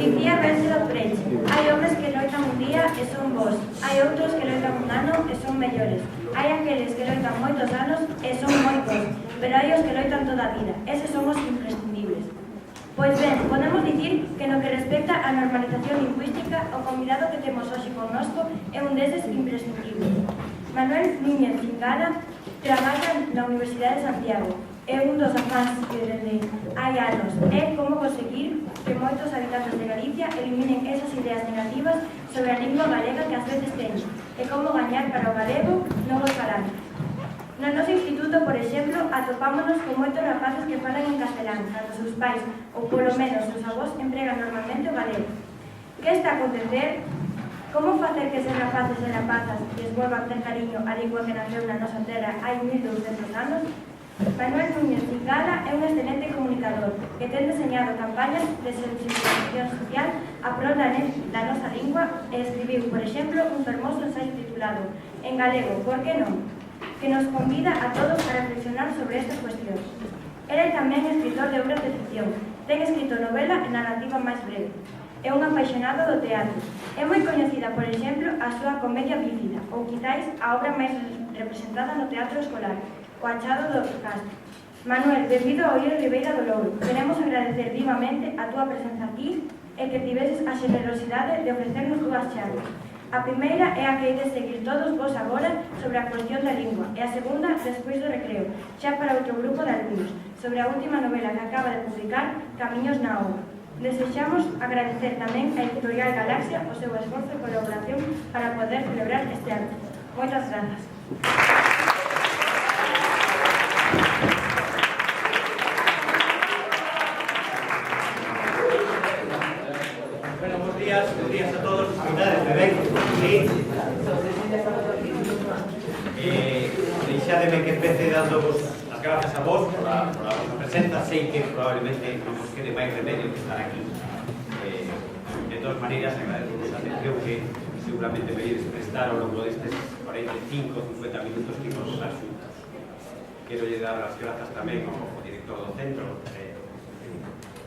Dicía Bertolt Brecht: hai homes que loitan un día e son bons, hai outros que loitan un ano e son mellores, hai aqueles que loitan moitos anos e son moi bons, pero hai os que loitan toda a vida, eses son os imprescindibles. Pois ben, podemos dicir que no que respecta á normalización lingüística, o convidado que temos hoxe connosco é un deses imprescindibles. Manuel Núñez Cingala traballa na Universidade de Santiago. É un dos afáns que desde hai anos é como conseguir que moitos habitantes de Galicia eliminen esas ideas negativas sobre a lingua galega que ás veces teñen e como gañar para o galego novos falantes. No noso instituto, por exemplo, atopámonos con moitos rapaces que falan en castelán, cando seus pais, ou polo menos os avós, empregan normalmente o galego. Que está a acontecer? Como facer que eses rapaces e rapazas les volvan ter cariño á lingua que naceu na nosa terra hai 1200 anos? Manuel Núñez Cingala é un excelente comunicador que ten deseñado campañas de sensibilización social a prol da nosa lingua e escribiu, por exemplo, un fermoso ensaio titulado En galego, por que non?, que nos convida a todos a reflexionar sobre estas cuestións. Era tamén escritor de obras de ficción, ten escrito novela e narrativa máis breve. É un apaixonado do teatro. É moi coñecida, por exemplo, a súa Comedia Bífida, ou quizáis a obra máis representada no teatro escolar, O achado do Castro. Manuel, benvido ao IES Ribeira do Louro. Queremos agradecer vivamente a túa presenza aquí e que tiveses a xenerosidade de ofrecernos dúas charlas. A primeira é a que ides seguir todos vos agora sobre a cuestión da lingua e a segunda despois do recreo, xa para outro grupo de alumnos, sobre a última novela que acaba de publicar, Camiños na Auga. Desexamos agradecer tamén a Editorial Galaxia o seu esforzo e colaboración para poder celebrar este acto. Moitas grazas. Buenos días a todos, saudades, me ven, sí. Deixádeme que empece dándoos as grazas a vos por a vosa presenza. Sei que probablemente non vos quede máis remedio que estar aquí. De todas maneiras, agradezo a atención que seguramente me ides prestar ao longo destes 45 ou 50 minutos que vos estar xuntos. Quero lle dar as grazas tamén ao director do centro,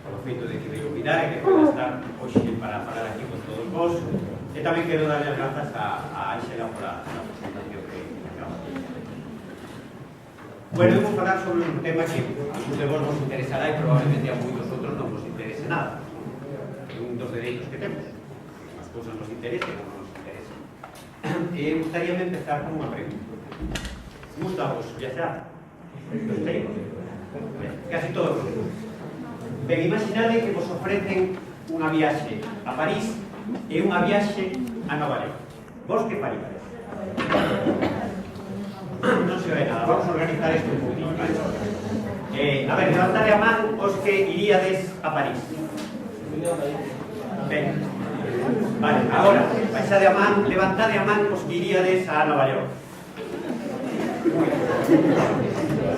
polo feito de que veio mirar e que pode estar hoxe para falar aquí con todos vos. E tamén quero darle as grazas a Ángela por a presentación que acabamos de facer. Bueno, vamos falar sobre un tema que a muchos de vos nos interesará e probablemente a moitos outros non vos interese nada. É un dos dereitos que temos. As cousas nos interesen ou non nos interesen. E gustaríame empezar con unha pregunta. Gusta vos viaxar? Gostei? Casi todos os grupos. Ben, imaginade que vos ofrecen unha viaxe a París e unha viaxe a Nova York. Vos que faríades? Non se ve nada, vamos a organizar isto un poquinho, ¿vale? A ver, levantade a man os que iríades a París. Ben, vale, agora, baixade a man, levantade a man os que iríades a Nova York.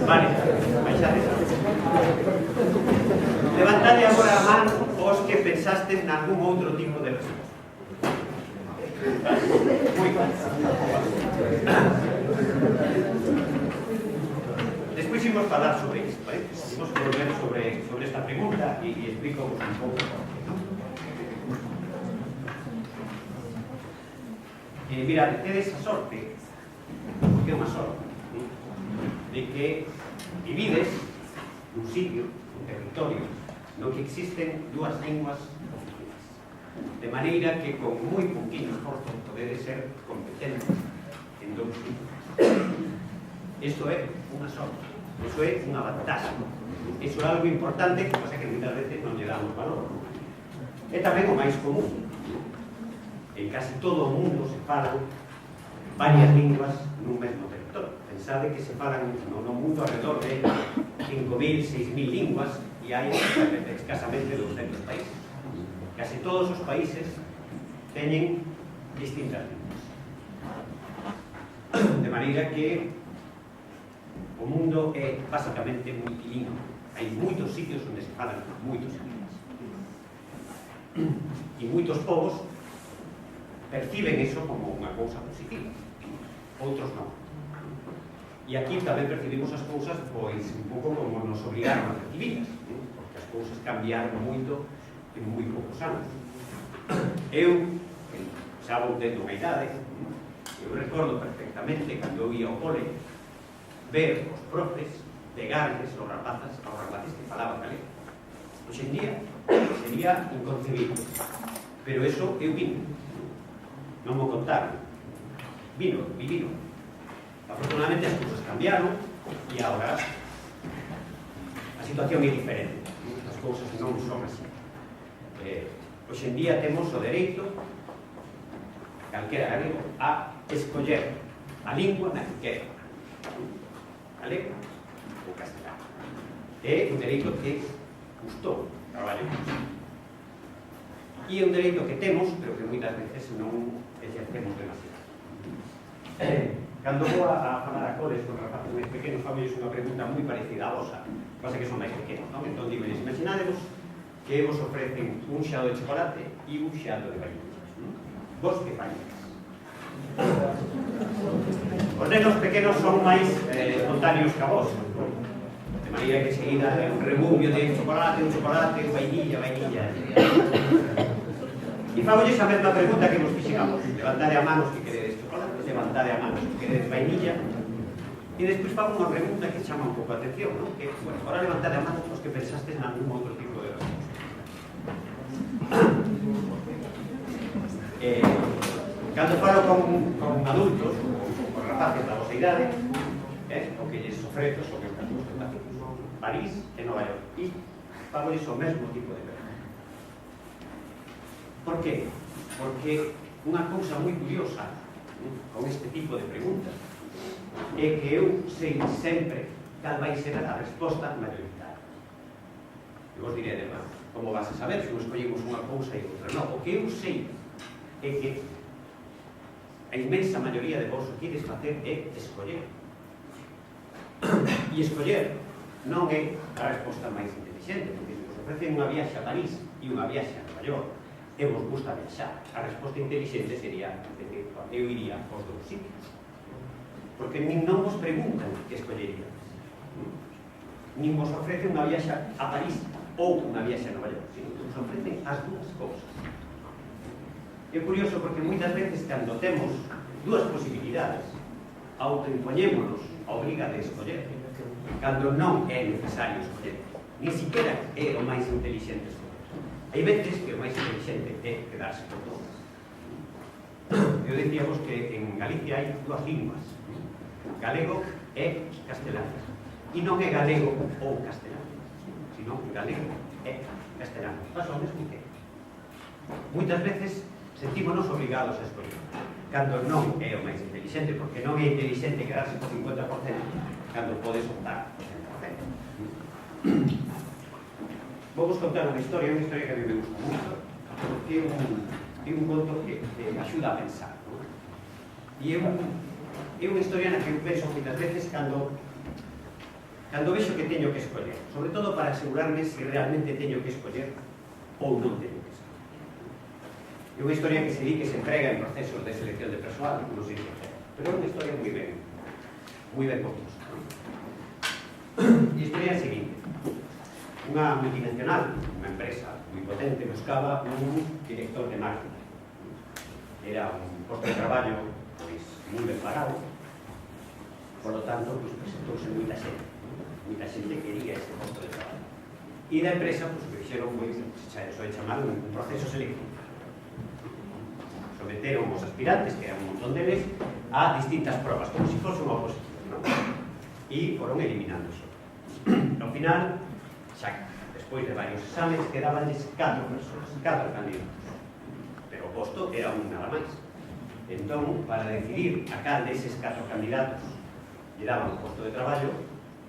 Vale, baixade a man. Levantade agora a man os que pensasten nalgún outro tipo de resposta. Moi ben. Despois imos falar sobre isto, ¿vale? Imos volver sobre esta pregunta e explico un pouco por qué, ¿no? Mira, tedes a sorte, porque é unha sorte, ¿no? De que vivides nun sitio, un territorio, no que existen dúas linguas oficiais. De maneira que con moi poquinho esforzo podedes ser competentes en dous linguas. Isto é unha sorte, iso é unha vantaxe. Iso é algo importante, que pasa que muitas veces non lle damos valor. É tamén o máis común. En casi todo o mundo se falan varias linguas nun mesmo territorio. Pensade que se falan no mundo alrededor de 5.000, 6.000 linguas e hai escasamente 200 países. Casi todos os países teñen distintas linguas. De maneira que o mundo é basicamente multilingüe. Hai moitos sitios onde se falan moitos idiomas. E moitos povos perciben iso como unha cousa positiva, outros non. E aquí tamén percibimos as cousas pois un pouco como nos obrigaron a percibirlas, porque as cousas cambiaron moito e en moi poucos anos. Eu, xa vou tendo unha idade, eu recordo perfectamente cando eu ia ao cole ver os profes pegarles aos rapaces que falaban galego. Hoxe en día sería inconcebible, pero eso eu vino, non mo contaron, vivino. Afortunadamente as cousas cambiaron e agora a situación é diferente, as cousas non son así. Hoxe en día temos o dereito, calquera galego, a escoller a lingua na que quere, galego ou castelano. É un dereito que custou traballo. E é un dereito que temos, pero que moitas veces non exercemos demasiado. Cando vou a falar a coles con rapaces máis pequenos, famolles unha pregunta moi parecida a vosa, pasa que son máis pequenos, non? Entón digo, imaginadevos que vos ofrecen un xado de chocolate e un xado de vainilla. Vos que fañes? Os nenos pequenos son máis espontáneos que a vos, de maneira que seguida un rebumbio de chocolate, vainilla. E famolles a mesma pregunta que vos fixemos, levantade a manos que queredes chocolate, levantade a manos que queredes vainilla, e despois fago unha pregunta que chama un pouco a atención, non? Que, bueno, ahora levantade a manos os que pensastes en algún outro tipo de resposta. Cando falo con adultos, con rapaces da vosa idade, o que lles ofrezo son estas dúas tentativas, París e Nova York, e fagolles o mesmo tipo de pregunta. Por que? Porque unha cousa moi curiosa con este tipo de preguntas é que eu sei sempre cal vai ser a resposta mayoritaria. E vos diré, como vas a saber se non escollemos unha cousa e outra? Non, o que eu sei é que a inmensa maioría de vos o que ides facer é escoller. E escoller non é a resposta máis inteligente, porque se vos ofrecen unha viaxe a París e unha viaxe a Nova York e vos gusta viaxar, a resposta inteligente sería decir, eu iría aos dous sitios, porque nin non vos preguntan que escolleríades, nin vos ofrecen unha viaxe a París ou unha viaxe a Nova York, sino que vos ofrecen as dúas cousas. É curioso porque moitas veces cando temos dúas posibilidades autoimpoñémonos a obriga de escoller, cando non é necesario escoller, ni siquiera é o máis inteligente escoller. Hai veces que o máis inteligente é quedarse por todas. Eu decíamos que en Galicia hai dúas linguas, galego e castelano, e non é galego ou castelano, sino galego e castelano. Pasa o mesmo que moitas veces sentímonos obrigados a escoller, cando non é o máis inteligente, porque non é inteligente quedarse por 50%, cando podes optar por 100%. Vou vos contar unha historia que a mí me gusta moito, porque é un conto que axuda a pensar, non? E é unha historia na que eu penso moitas veces cando vexo que teño que escoller, sobre todo para asegurarme se realmente teño que escoller ou non teño que escoller. É unha historia que se di que se emprega en procesos de selección de persoal, non sei por qué, pero é unha historia moi ben composta. E a historia é a seguinte: unha multinacional, unha empresa moi potente, buscaba un director de marketing. Era un posto de traballo moi ben pagado, por lo tanto, presentouse moita xente quería ese posto de traballo. E da empresa, o que fixeron foi, se chamar un proceso selectivo. Someteron os aspirantes, que eran un montón deles, a distintas probas, como se fose unha oposición, e foron eliminando eso. Ao final, xa despois de varios exames, quedabanles 4 persoas, 4 candidatos, pero o posto era un nada máis. Entón, para decidir a cal deses 4 candidatos lle daban o posto de traballo,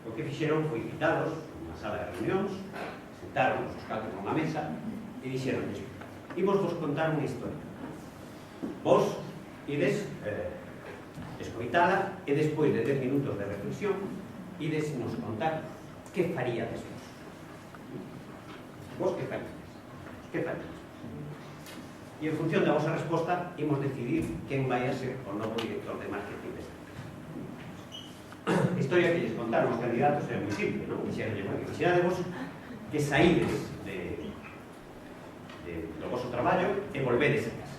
o que fixeron foi citados nunha sala de reunións, sentaron os 4 nunha mesa e dixeronles: imos vos contar unha historia. Vos ides escoitala e despois de 10 minutos de reflexión ides nos contar que faríades vos. Vos que faríades? Que faríades? E en función da vosa resposta imos decidir quen vai a ser o novo director de marketing desta empresa. A historia que lles contaron os candidatos era moi simple, non? Dixeronlle, bueno, imaginadevos que saídes do vosso traballo e volvedes a casa.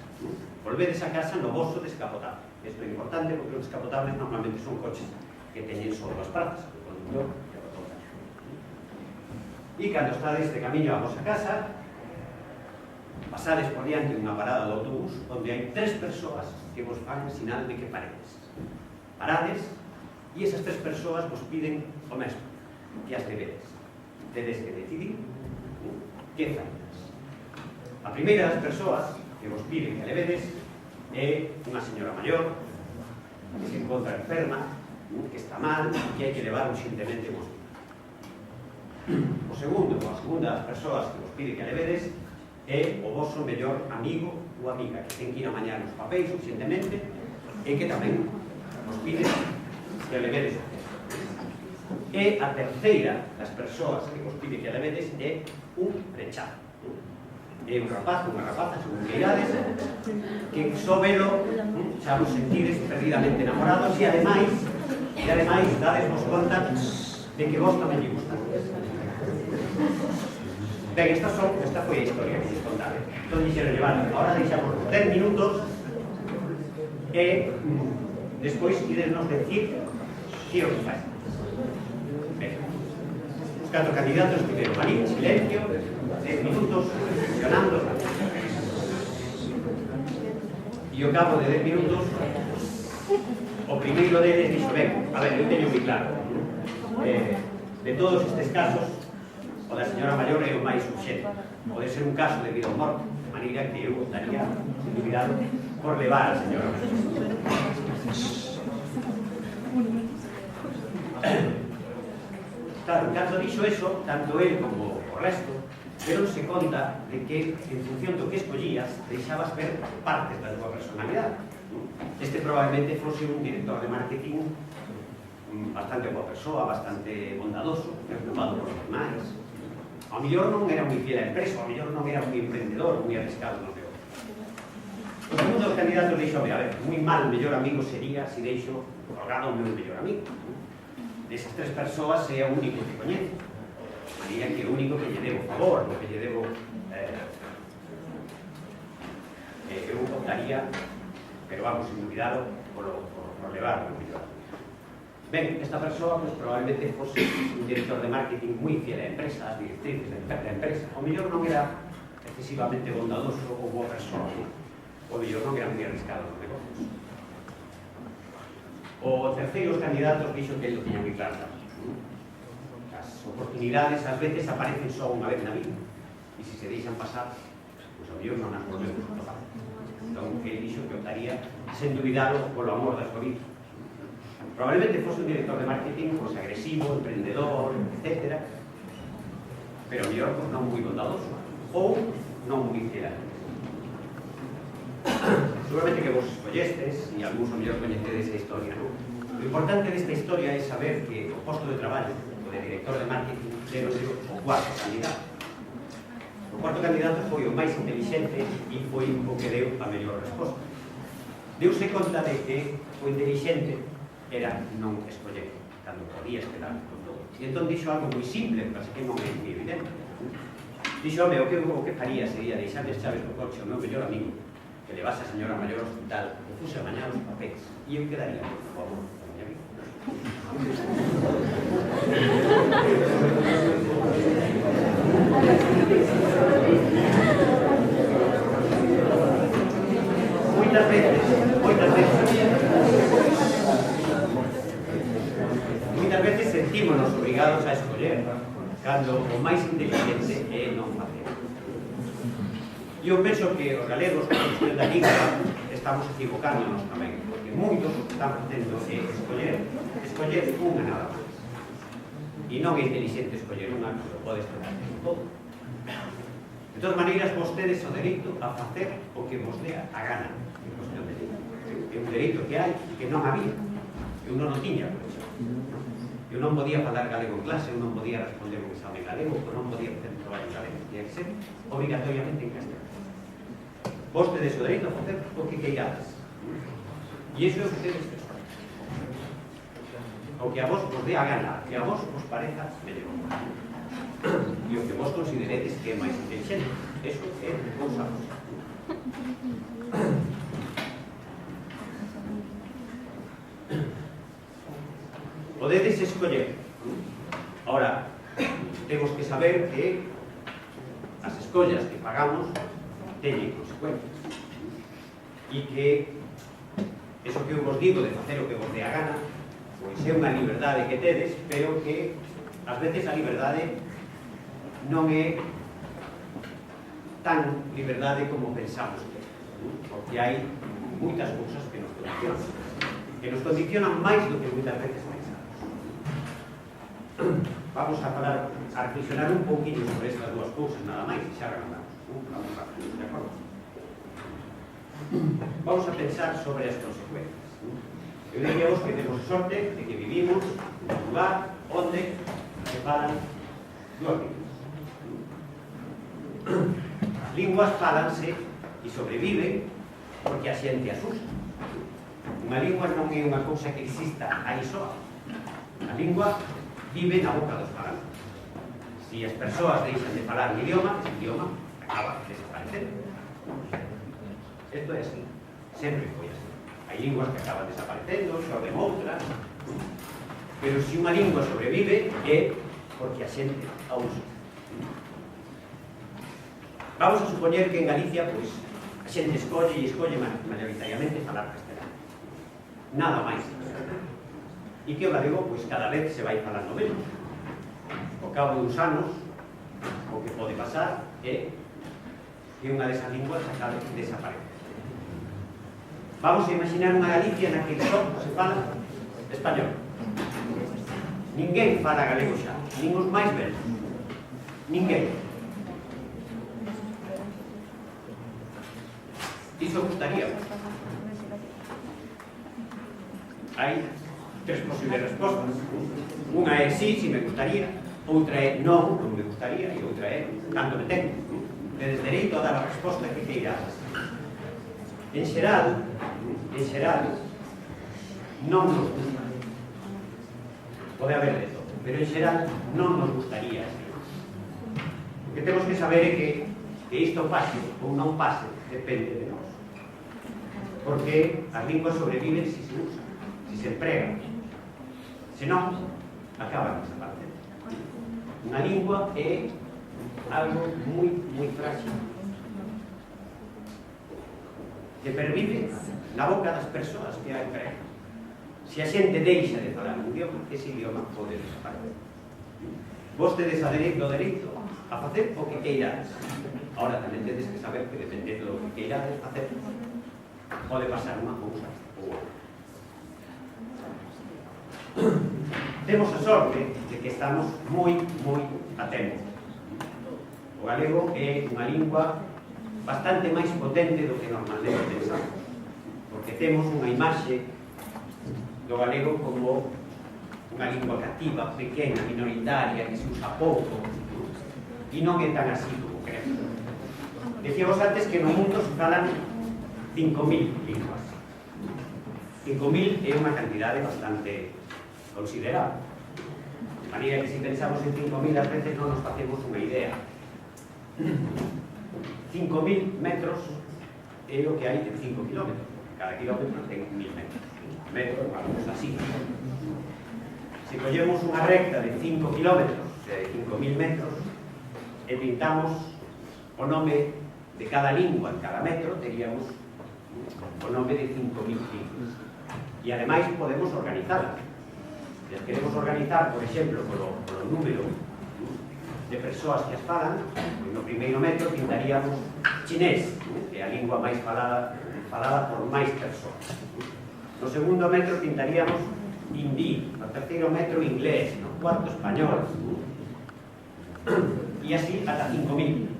Volvedes a casa no vosso descapotable. Isto é importante porque os descapotables normalmente son coches que teñen só as prazas, o conductor e o botón. E cando estades de camiño a vosa casa, pasades por diante unha parada do autobús onde hai 3 persoas que vos fan sinal de que paredes. Parades e esas 3 persoas vos piden o mesmo, que as debedes. Tedes que decidir que faredes. A primeira das persoas que vos piden que levedes é unha señora maior que se encontra enferma, que está mal, que hai que levar urgentemente ao hospital. O segundo, a segunda das persoas que vos pide que levedes é o vosso mellor amigo ou amiga que ten que ir a mañar os papéis urgentemente e que tamén vos pide que levedes. E a terceira das persoas que vos pide que levedes é un rechazo. É un rapaz, unha rapaza, según que irades, que só velo xa vos sentides perdidamente enamorados e ademais dades vos conta de que vos tamén lle gusta. Ben, esta foi a historia que vos contade. Entón dixeron llevar, ahora deixamos 10 minutos e despois iresnos decir que o que faz. Ben, os 4 candidatos tiveron ali, silencio, 10 minutos, funcionando. E ao cabo de 10 minutos, o primeiro deles dixo, ben, a ver, eu teño moi claro. De todos estes casos, o da señora maior é o máis urxente. Pode ser un caso de vida ou morte, de maneira que eu optaría, sin dubidado, por levar a señora maior. Claro, cando dixo eso, tanto él como o resto, deronse conta de que, en función do que escollías, deixabas ver partes da tua personalidade. Este probablemente fose un director de marketing bastante boa persoa, bastante bondadoso, preocupado por os demais. Ao mellor non era moi fiel a empresa, ao mellor non era moi emprendedor, moi arriscado no negocios. O segundo dos candidatos dixo, a ver, moi mal mellor amigo sería se deixo colgado o meu mellor amigo. Desas 3 persoas é o único que coñece. María que é o único que lle debo favor, que lle debo... eu optaría, pero vamos, sin dubidado, por levar o mellor. Ben, esta persoa pues, probablemente fose un director de marketing moi fiel á empresa, as directrices da empresa. O mellor non era excesivamente bondadoso ou boa persoa, o mellor non era moi arriscado nos negocios. O terceiro dos candidatos dixo que ele lo tiña moi claro. As oportunidades ás veces aparecen só unha vez na vida e se deixan pasar, pues, o mellor non as volvemos a topar. Entón, ele dixo que optaría, sen dubidado, polo amor da súa vida. Probablemente fose un director de marketing pues, agresivo, emprendedor, etc. Pero mellor pues, non moi bondadoso ou non moi fiel. Seguramente que vos escollestes e algúns o mellor coñecedes a historia, non? O importante desta historia é saber que o posto de traballo de director de marketing debe ser o cuarto candidato. O cuarto candidato foi o máis inteligente e foi o que deu a mellor resposta. Deuse conta de que o inteligente era non escoller, cando podías quedar con todo. E entón dixo algo moi simple, pero que non é moi evidente. Dixo, home, o que faría sería deixar as chaves do coche ao meu mellor amigo, que levase a señora maior ao hospital, que fuse a mañar os papéis, e eu quedaría, por favor, con a miña vida. Moitas veces sentímonos obrigados a escoller cando o máis inteligente é non facer. E eu penso que os galegos, con a cuestión da lingua, estamos equivocándonos tamén, porque moitos o que están facendo é escoller unha nada máis. E non é inteligente escoller unha, que lo podes tratar con todo. De todas maneiras, vostedes o dereito a facer o que vos dea a gana. É un dereito que hai e que non había. Eu non o tiña, por exemplo. Eu non podía falar galego en clase, eu non podía responder un examen galego, eu non podía facer un traballo galego. Tinha que ser obrigatoriamente en castellano. Vos tedes o dereito a facer o que queirades. E iso é o que tedes que facer. O que a vos vos dé a gana, que a vos vos pareza mellor. E o que vos consideredes que é máis inteligente. Eso é cousa nosa. Podedes escoller. Ahora, temos que saber que as escollas que pagamos teñen consecuencias e que eso que eu vos digo de facer o que vos dé a gana pois é unha liberdade que tedes, pero que ás veces a liberdade non é tan liberdade como pensamos que é, porque hai moitas cousas que nos condicionan máis do que moitas veces pensamos. Vamos a falar, a reflexionar un pouquinho sobre estas dúas cousas, nada máis, e xa rematamos. Vamos a falar, de acordo? Vamos a pensar sobre as consecuencias. Eu diría vos que temos sorte de que vivimos nun lugar onde se falan dúas linguas. As linguas falanse e sobreviven porque a xente as usa. Unha lingua non é unha cousa que exista aí só. A lingua vive na boca dos falantes. Se as persoas deixan de falar un idioma, ese idioma acaba desaparecendo. Isto é así. Sempre foi así. Hai linguas que acaban desaparecendo, xorden outras, pero se unha lingua sobrevive é porque a xente a usa. Vamos a supoñer que en Galicia, pois, a xente escolle mayoritariamente falar castelano. Nada máis. E que o galego, pois, cada vez se vai falando menos. Ao cabo de uns anos, o que pode pasar é que unha desas linguas acabe desaparecendo. Vamos a imaginar unha Galicia na que só se fala español. Ninguén fala galego xa, nin os máis velhos. Ninguén. Iso gustaría. Hai tres posibles respostas. Unha é sí, si me gustaría. Outra é non, non me gustaría. E outra é tanto me tengo. Tedes dereito a dar a resposta que queirades. En xeral, non nos gusta. Pode haber de todo, pero en xeral non nos gustaría. O que temos que saber é que isto pase ou non pase depende de nós. Porque as linguas sobreviven se se usan, se se empregan. Se non, acaban desaparecendo. Unha lingua é algo moi frágil que pervive na boca das persoas que a empregan. Se a xente deixa de falar un idioma, ese idioma pode desaparecer. Vos tedes o dereito a facer o que queirades. Ahora tamén tedes que saber que dependendo do que queirades facer pode pasar unha cousa ou outra. Temos a sorte de que estamos moi a tempo. O galego é unha lingua bastante máis potente do que normalmente pensamos, porque temos unha imaxe do galego como unha lingua cativa, pequena, minoritaria, que se usa pouco, e non é tan así como creemos. Decíamos antes que no mundo se falan 5.000 linguas. 5.000 é unha cantidade bastante considerable. De maneira que se pensamos en 5.000 ás veces non nos facemos unha idea. 5.000 metros é o que hai en 5 kilómetros. Cada kilómetro ten 1.000 metros. Metros, vamos así. Se collemos unha recta de 5 kilómetros, de 5.000 metros, e pintamos o nome de cada lingua en cada metro, teríamos o nome de 5.000 linguas. E ademais podemos organizarlas. Se as queremos organizar, por exemplo, polo número de persoas que as falan, no primeiro metro pintaríamos chinés, que é a lingua máis falada por máis persoas. No segundo metro pintaríamos hindi, no terceiro metro inglés, no cuarto español, e así ata 5.000.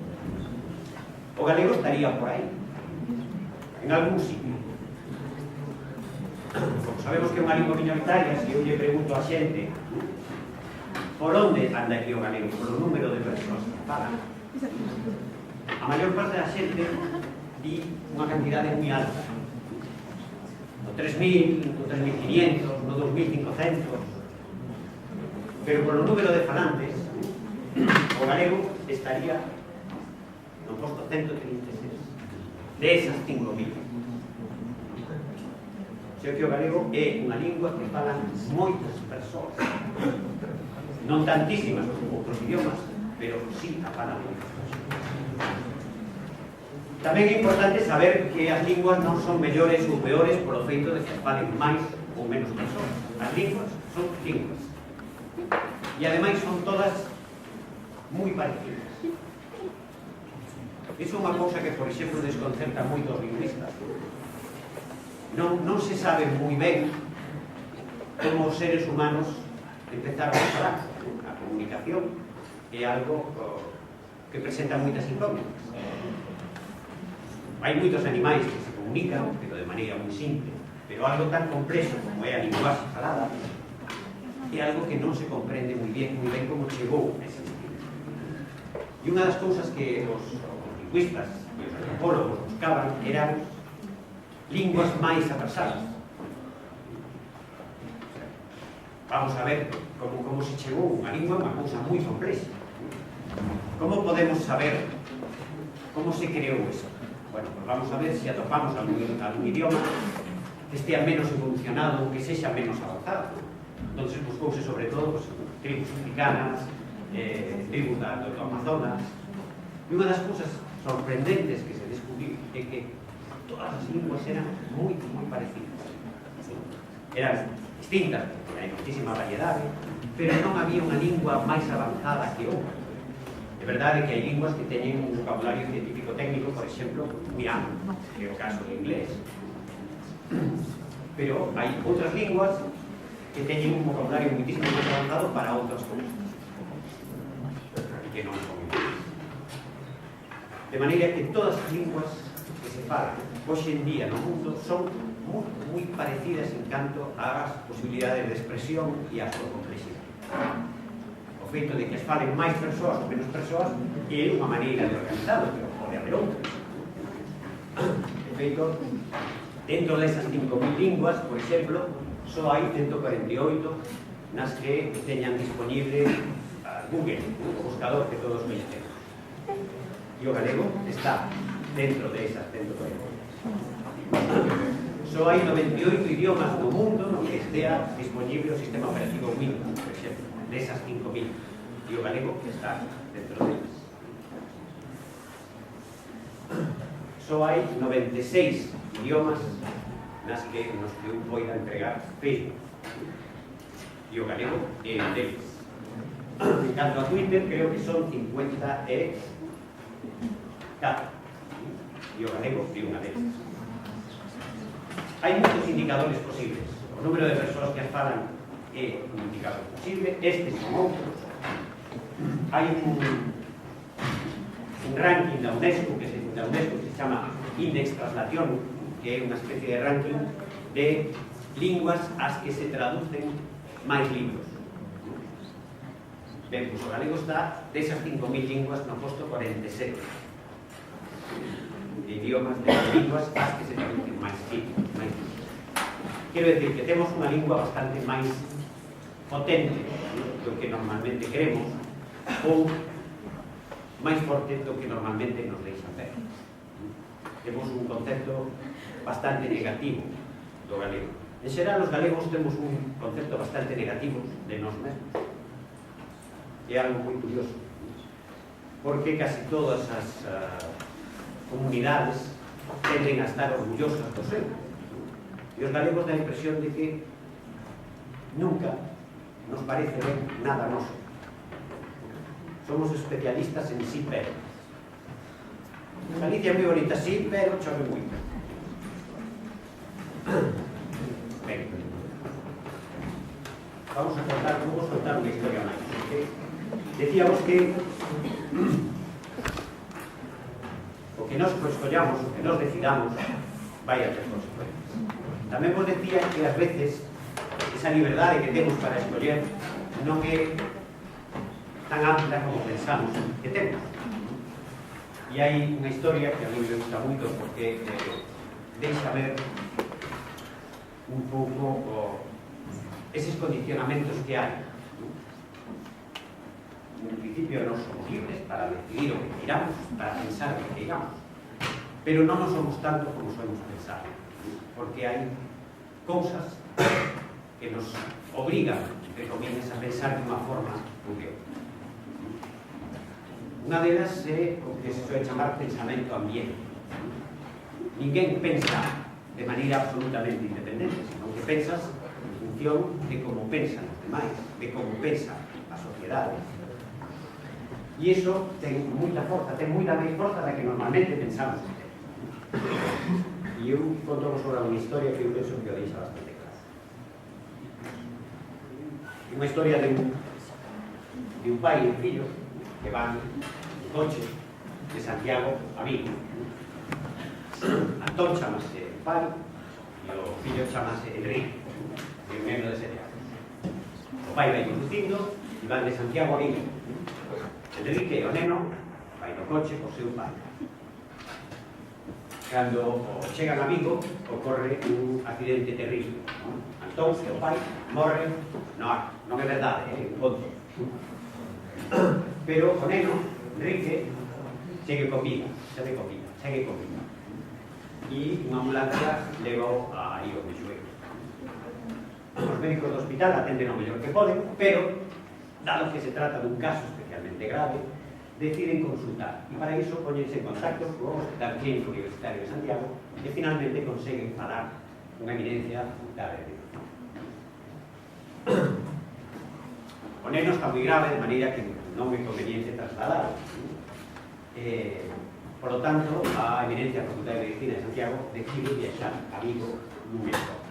O galego estaría por aí, en algún sitio. Como sabemos que é unha lingua minoritaria, se eu lle pregunto a xente por onde anda aquí o galego, por o número de persoas que falan, a maior parte da xente di unha cantidade moi alta, no 3.000, no 3.500, no 2.500, pero por o número de falantes o galego estaría no posto 136 de esas 5.000. Sei que o galego é unha lingua que falan moitas persoas, non tantísimas como outros idiomas, pero sí a falan moitas persoas. Tamén é importante saber que as linguas non son mellores ou peores polo feito de que falen máis ou menos persoas. As linguas son linguas e ademais son todas moi parecidas. Iso é unha cousa que, por exemplo, desconcerta moito aos lingüistas. Non se sabe moi ben como os seres humanos empezaron a falar. A comunicación é algo que presenta moitas incógnitas. Hai moitos animais que se comunican, pero de maneira moi simple, pero algo tan complexo como é a linguaxe falada é algo que non se comprende moi ben como chegou a ese sentido. E unha das cousas que os lingüistas e os antropólogos buscaban eran linguas máis atrasadas. Vamos a ver como se chegou unha lingua, unha cousa moi complexa. Como podemos saber como se creou eso? Bueno, pues vamos a ver se atopamos algún idioma que estea menos evolucionado ou que sexa menos avanzado. Entonces buscouse sobre todo pues, tribus africanas, tribus do Amazonas. E unha das cousas sorprendentes que se descubriu é que todas as linguas eran moi parecidas. Eran distintas, porque hai moitísima variedade, pero non había unha lingua máis avanzada que outra. É verdade que hai linguas que teñen un vocabulario científico técnico, por exemplo, moi amplo, que é o caso do inglés. Pero hai outras linguas que teñen un vocabulario moitísimo máis avanzado para outras cousas, que non son iguais. De maneira que todas as linguas que se falan hoxe en día no mundo son moi parecidas en canto ás posibilidades de expresión e a súa complexidade. O feito de que as falen máis persoas ou menos persoas é unha maneira de organizado, pero pode haber outras. De feito, dentro desas 5.000 linguas, por exemplo, só hai 148 nas que teñan disponible Google, o buscador que todos coñecemos. E o galego está dentro de esas 148. Só hai 98 idiomas no mundo no que estea disponible o sistema operativo Windows, por exemplo, desas 5.000. E o galego está dentro delas. Só hai 96 idiomas nos que un poida entregar Facebook. E o galego é un deles. En canto a Twitter, creo que son 54. E o galego é unha deles. Hai moitos indicadores posibles. O número de persoas que as falan é un indicador posible. Estes son outros. Hai un ranking da UNESCO que se chama Index Translación, que é unha especie de ranking de linguas ás que se traducen máis libros. Ben, pois o galego está desas 5.000 linguas no posto 47 de idiomas, de linguas ás que se traducen máis libros. Quero decir que temos unha lingua bastante máis potente do que normalmente queremos ou máis forte do que normalmente nos deixan ver. Temos un concepto bastante negativo do galego. En xeral, os galegos temos un concepto bastante negativo de nós mesmos. É algo moi curioso, porque casi todas as comunidades tenden a estar orgullosas do seu. E os galegos dá a impresión de que nunca nos parece ben nada noso. Somos especialistas en sí, pero. Galicia é moi bonita, sí, pero chove moito. Ben, vamos a soltar unha historia máis. Decíamos que o que nos escollamos, o que nos decidamos, vai a ter consecuencias. Tamén vos decía que ás veces esa liberdade que temos para escoller non é tan ampla como pensamos que temos. E hai unha historia que a mí me gusta moito porque deixa ver un pouco eses condicionamentos que hai. en principio non somos libres para decidir o que queiramos, para pensar o que queiramos, pero non nos somos tanto como somos pensar, porque hai cousas que nos obrigan, entre comillas, a pensar de unha forma ou de outra. Unha delas é o que se suele chamar pensamento ambiente. Ninguén pensa de maneira absolutamente independente, senón que pensas en función de como pensan os demais, de como pensa a sociedade. E iso ten moita forza, ten moita máis forza da que normalmente pensamos que ten. E eu conto sobre unha historia que eu penso que o deixa bastante claro. Unha historia de un pai e un fillo que van en coche de Santiago a Vigo. Antón chamase o pai e o fillo chamase Enrique, de un neno de 7 anos. O pai vai conducindo e van de Santiago a Vigo. Enrique e o neno vai no coche co seu pai. Cando chegan a Vigo, ocorre un accidente terrible. Antón e o pai morren no ar. Non é verdade, é un conto. Pero o neno, Enrique, segue con vida. E unha ambulancia levou a ir ao Meixueiro. Os médicos do hospital atenden o mellor que poden, pero, dado que se trata dun caso especialmente grave, deciden consultar. E para iso poñense en contacto co Hospital Clínico Universitario de Santiago e finalmente conseguen falar unha eminencia da de o neno está moi grave, de maneira que non é conveniente trasladar. Por lo tanto, a eminencia da Facultade de Medicina de Santiago decide viaxar a Vigo nun helicóptero.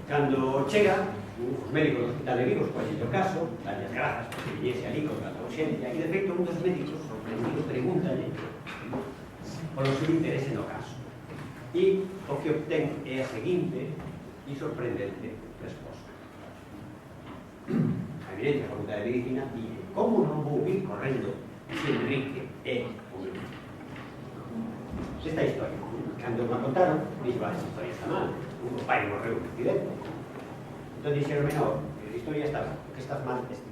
Cando chega, os médicos do Hospital de Vigo escollen o caso, dan as grazas por que viniese ali con tanta urxencia, e de feito un dos médicos, sorprendido, pregúntalle polo seu interese no caso. E o que obtén é a seguinte e sorprendente resposta. A eminencia da Facultade de Medicina dice: como non vou vir correndo se Enrique é o meu? Esta historia, cando me contaron, dixo, esta historia está mal, o pai morreu en accidente. Entón dixeron, no, a historia está mal, o que estás mal es ti.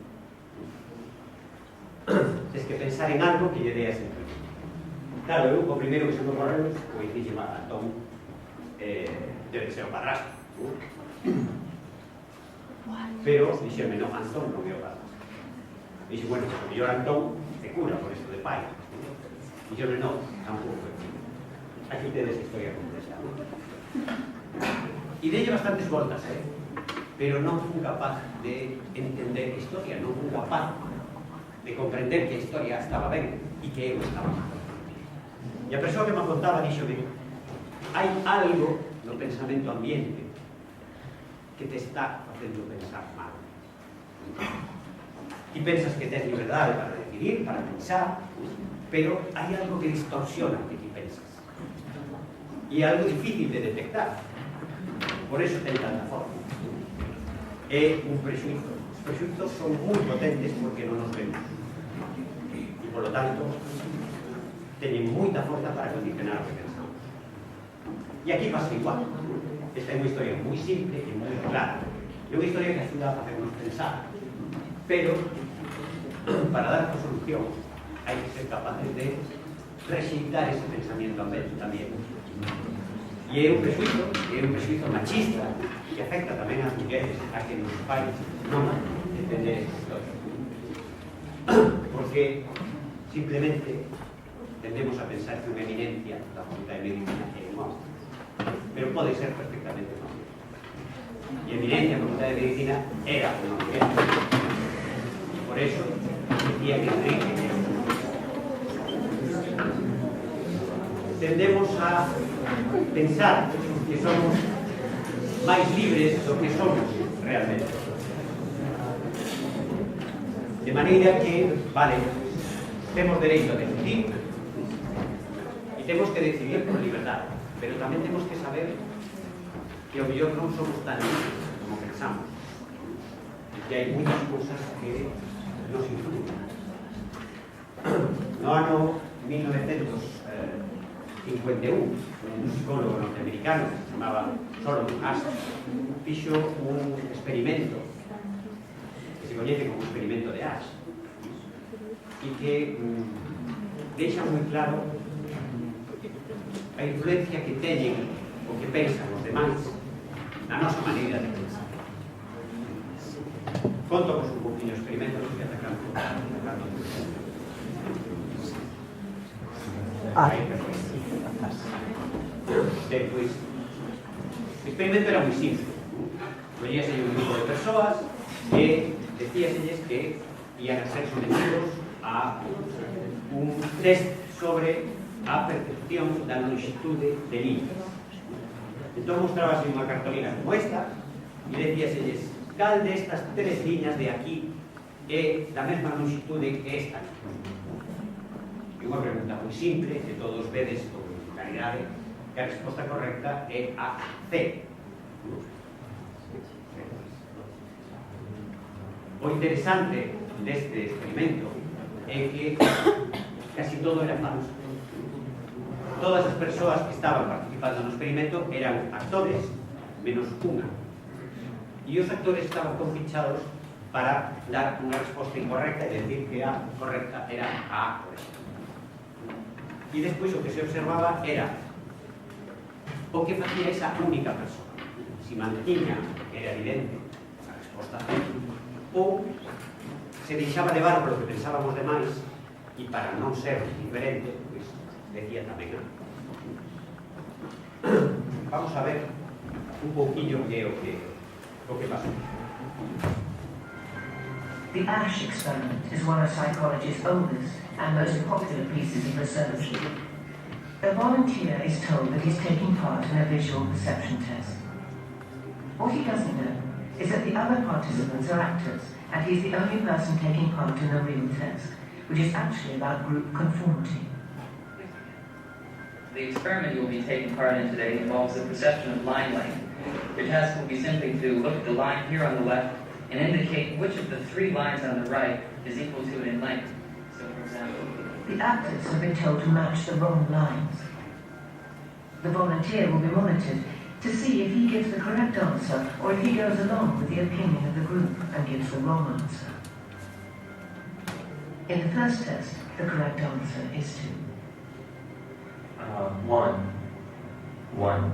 Tens que pensar en algo que lle dé a sentido. Claro, eu, o primeiro que se me ocorreu, pois dixen, Antón, debe ser o padrastro. Pero dixeme, no, Antón non é o padrastro. Dixe, bueno, o mellor Antón se cura por isto de pai. Dixeme, no, tampouco é. Aquí tedes a historia completa. E delle bastantes voltas, pero non fui capaz de entender a historia, non fui capaz de comprender que a historia estaba ben e que eu estaba mal. E a persoa que me contaba dixome, hai algo no pensamento ambiente que te está facendo pensar mal. E pensas que tens liberdade para decidir, para pensar, pero hai algo que distorsiona o que ti pensas. E é algo difícil de detectar. Por eso ten tanta forma. É un prexuizo. Os prexuizos son moi potentes porque non nos vemos. E, por lo tanto, teñen moita forza para condicionar o que pensamos. E aquí pasa igual. Esta é unha historia moi simple e moi clara. É unha historia que axuda a facernos pensar. Pero, para dar a solución, hai que ser capaces de rexeitar ese pensamiento tamén. E é un presuizo machista que afecta tamén ás mulleres a que nos pais non entender esta historia. Porque simplemente tendemos a pensar que unha eminencia da Facultade de Medicina é un hombre, pero pode ser perfectamente un hombre. E a eminencia da Facultade de Medicina era unha muller. E por eso decía que Enrique era un hombre. Tendemos a pensar que somos máis libres do que somos realmente. De maneira que, vale, temos dereito a decidir e temos que decidir por liberdade, pero tamén temos que saber que ao mellor non somos tan libres como pensamos e que hai moitas cousas que nos influyen. No ano 1951, un psicólogo norteamericano que se chamaba Solomon Asch fixo un experimento que coñece como experimento de Asch e que deixa moi claro a influencia que teñen o que pensan os demais na nosa maneira de pensar. Conto un poquinho o experimento que atacando. Pois, o experimento era moi simple. Collíase un grupo de persoas e decíaselles que ian a ser sometidos a un test sobre a percepción da longitude de líneas. Entón mostrábase unha cartolina como esta e decíaselles cal destas tres liñas de aquí é da mesma longitude que esta. É unha pregunta moi simple que todos vedes con claridade que a resposta correcta é a C. O interesante deste experimento é que casi todo era falso. Todas as persoas que estaban participando no experimento eran actores, menos unha. E os actores estaban confichados para dar unha resposta incorrecta e decir que a correcta era a por exemplo. E despois o que se observaba era o que facía esa única persoa. Si mantiña, que era evidente, a resposta C, ou se deixaba levar polo que pensábamos demais e para non ser diferente, pois decía tamén A. Vamos a ver un pouquinho que é o que pasou. The Asch experiment is one of psychology's oldest and most popular pieces of research. A volunteer is told that he's taking part in a visual perception test. What he doesn't know is that the other participants are actors, and he's the only person taking part in the real test, which is actually about group conformity. The experiment you will be taking part in today involves the perception of line length. Your task will be simply to look at the line here on the left and indicate which of the three lines on the right is equal to it in length. So, for example, the actors have been told to match the wrong lines. The volunteer will be monitored to see if he gives the correct answer or if he goes along with the opinion of the group and gives the wrong answer. In the first test, the correct answer is 2. 1. 1.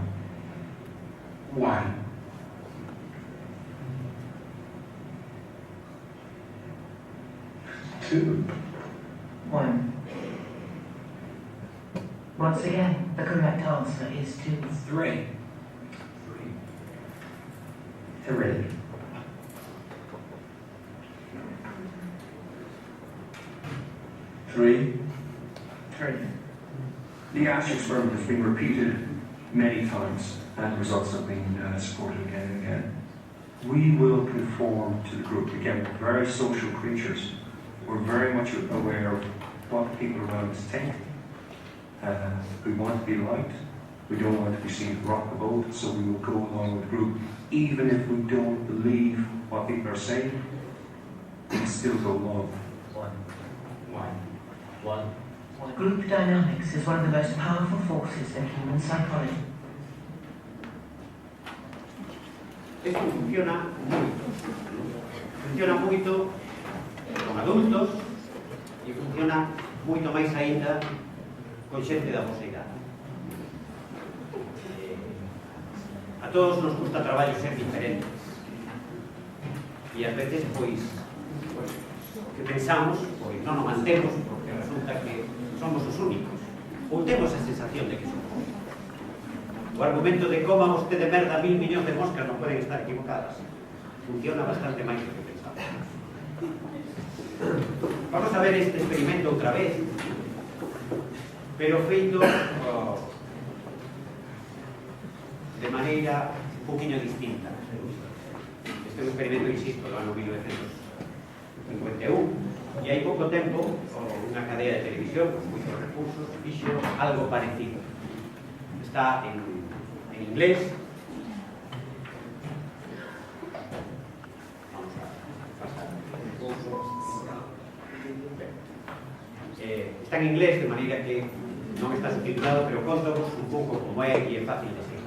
1. 2. 1. Once again, the correct answer is 2. 3. 3. 3. 3. The Asch experiment has been repeated many times and the results have been supported again and again. We will conform to the group. Again, we're very social creatures. We're very much aware of what people around us think. We want to be liked. We don't want to be seen as rock the boat, so we will go along with the group. Even if we don't believe what people are saying, we can still go along. 1. 1. Group dynamics is one of the most powerful forces in human psychology. Isto funciona moito con adultos e funciona moito máis aínda con xente da vosa idade. A todos nos gusta traballo ser diferentes e ás veces, pois, que pensamos, pois non o mantemos porque resulta que somos os únicos ou temos a sensación de que somos. O argumento de coma vostede merda 1000 millóns de moscas non poden estar equivocadas funciona bastante máis do que pensamos. Vamos a ver este experimento outra vez, pero feito de maneira un poquinho distinta. Este é un experimento, insisto, do ano 1951 e hai pouco tempo unha cadea de televisión con moitos recursos fixo algo parecido. Está en inglés. Vamos a pasar. Está en inglés de maneira que non está subtitulado, pero contovos un pouco como é e é fácil de seguir.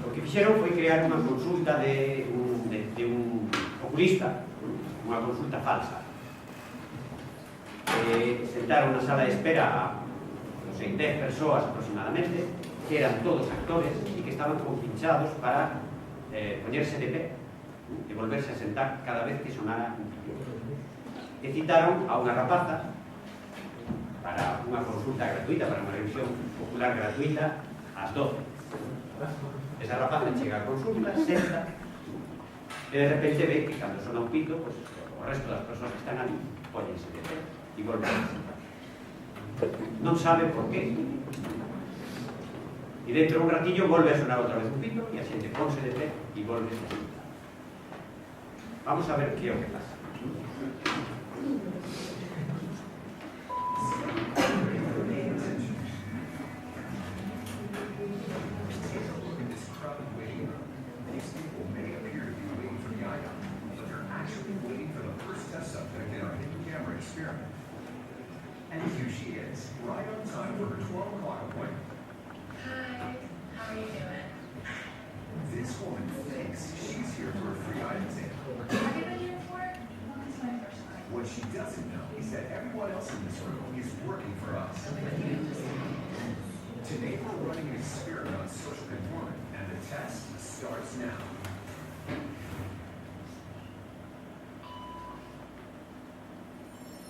O que fixeron foi crear unha consulta de un populista, unha consulta falsa. Sentaron na sala de espera a, non sei, 10 persoas aproximadamente, que eran todos actores e que estaban compinchados para poñerse de pé e volverse a sentar cada vez que sonara un pitido. E citaron a unha rapaza para unha consulta gratuita, para unha revisión popular gratuita, ás 12. Esa rapaza chega a consulta, senta, e de repente ve que cando sona un pito, pues, o resto das persoas que están ali póñense de pé e volven a sentar. Non sabe por qué. E dentro de un ratillo volve a sonar outra vez un pito e a xente ponse de pé e volve a sentar. Vamos a ver que é o que pasa. Experiment. And here she is, right on time for her 12 o'clock appointment. Hi, how are you doing? This woman thinks she's here for a free eye exam. Have you been here before? It's my first time. What she doesn't know is that everyone else in this room is working for us. Today we're running an experiment on social conformity, and the test starts now.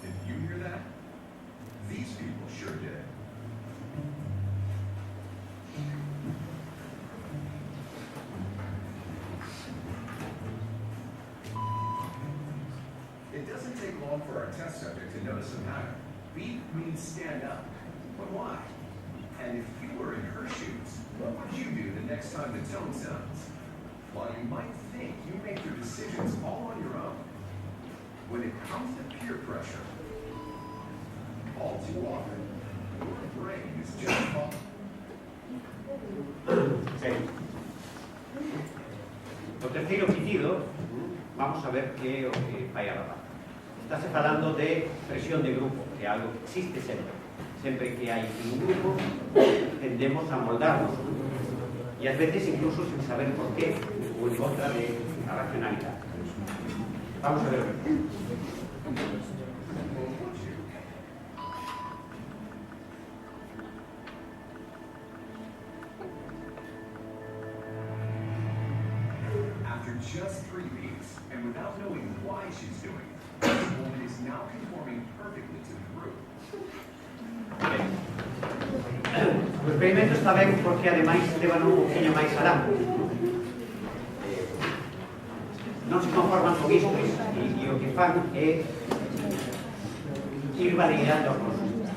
Did you hear that? These people sure did. It doesn't take long for our test subject to notice a pattern. Beep means stand up. But why? And if you were in her shoes, what would you do the next time the tone sounds? While you might think you make your decisions all on your own, when it comes to peer pressure, all too often, your brain is just falling. Okay. O terceiro pitido, vamos a ver que é o que vai a rapaz. Estáse falando de presión de grupo, que é algo que existe sempre. Sempre que hai un grupo, tendemos a moldarnos. E ás veces incluso sin saber por qué, ou en contra de a racionalidade. Vamos a ver. After just 3 weeks, and without knowing why she's doing it, this woman is now conforming perfectly to the group. Ben. O experimento está ben porque ademais levan un poquinho máis alá. Non se conforman con isto e o que fan é ir variando os consultas.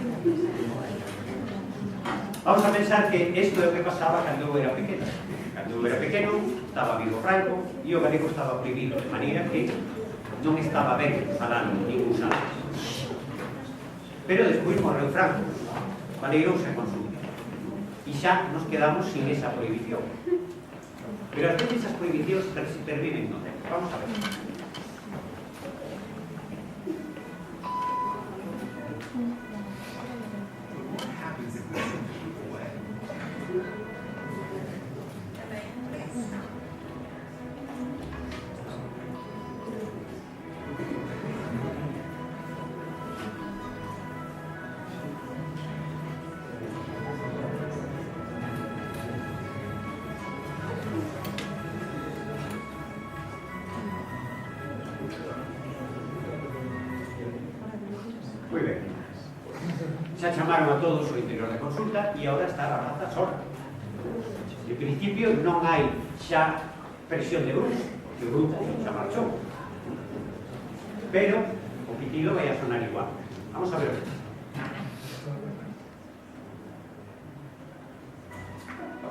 Vamos a pensar que isto é o que pasaba cando eu era pequeno. Cando eu era pequeno estaba vivo Franco e o galego estaba prohibido, de maneira que non estaba ben falando ningún salto. Pero despois morreu Franco, valeirouse a consulta. E xa nos quedamos sin esa prohibición. Pero as veces as prohibicións perviven no tempo. Vamos a ver. What happens if we take the group away? Moi ben. Xa chamaron a todos o interior da consulta e agora está a raza sola. En principio non hai xa presión de grupo, porque o grupo xa marchou. Pero o pitido vai a sonar igual. Vamos a ver.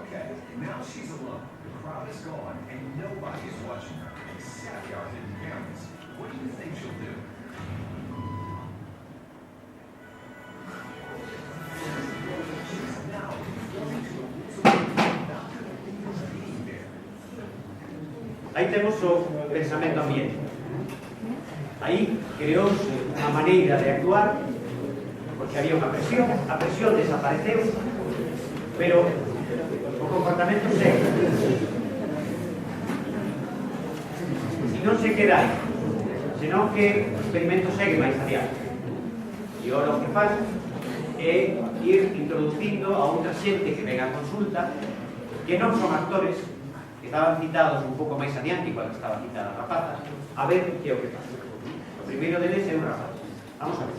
Okay, now she's alone. The crowd is gone, and nobody is watching her, except our hidden cameras. What do you think she'll do? She's now conforming to the rules of the game without being there. Aí temos o pensamento ambiente. Aí creouse unha maneira de actuar porque había unha presión, a presión desapareceu, pero o comportamento segue. Se non se queda aí, senón que o experimento segue máis adiante. E ora o que faz é ir introducindo a outra xente que ven a consulta que non son actores, que estaban citados un pouco máis adiante cando estaba citada a rapaza, a ver que é o que pasa. O primeiro deles é un rapaz. Vamos a ver.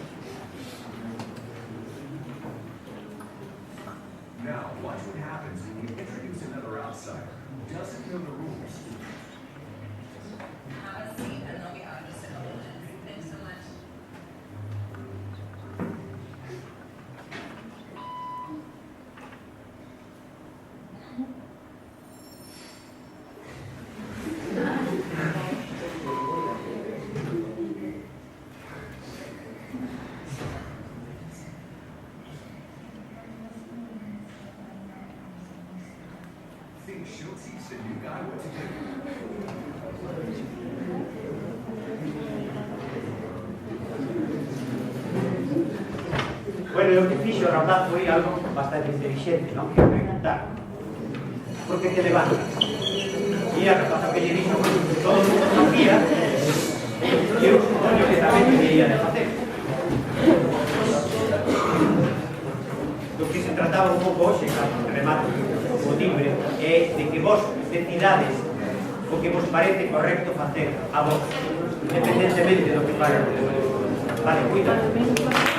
Now, watch what happens when you introduce another outsider who doesn't know the rules. Have a seat and they'll be out just in a minute. Thanks so much. Think she'll teach the new guy what to do. Bueno, o que fixo o rapaz foi algo bastante inteligente, non? Que preguntar. Por que te levantas? E a rapaza que lle dixo, todo o mundo sabía, e eu supoño que tamén debería de facer. Do que se trataba un pouco hoxe, cando remato o libre, é de que vos decidades o que vos parece correcto facer a vos, independentemente do que faga o demais. Vale, cuidado.